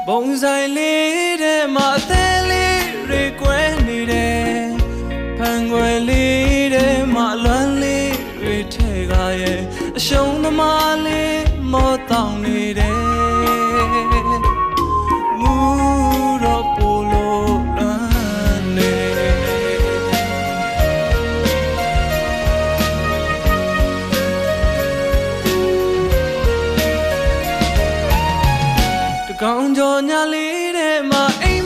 ဘုံဆိုင်လေးတဲ့မှာအသေးလေးတွေကွဲနေတယ်ဖန်ခွယ်လေးတဲ့မှာလွမ်းလေးတွေထဲကရဲ့အရှုံးသမားလေးမောတောင်းနေတယ်မူတော့ပိုလို့လမ်းနေတကောင်ကျော်ညာလေးတဲ့မှာအိမ်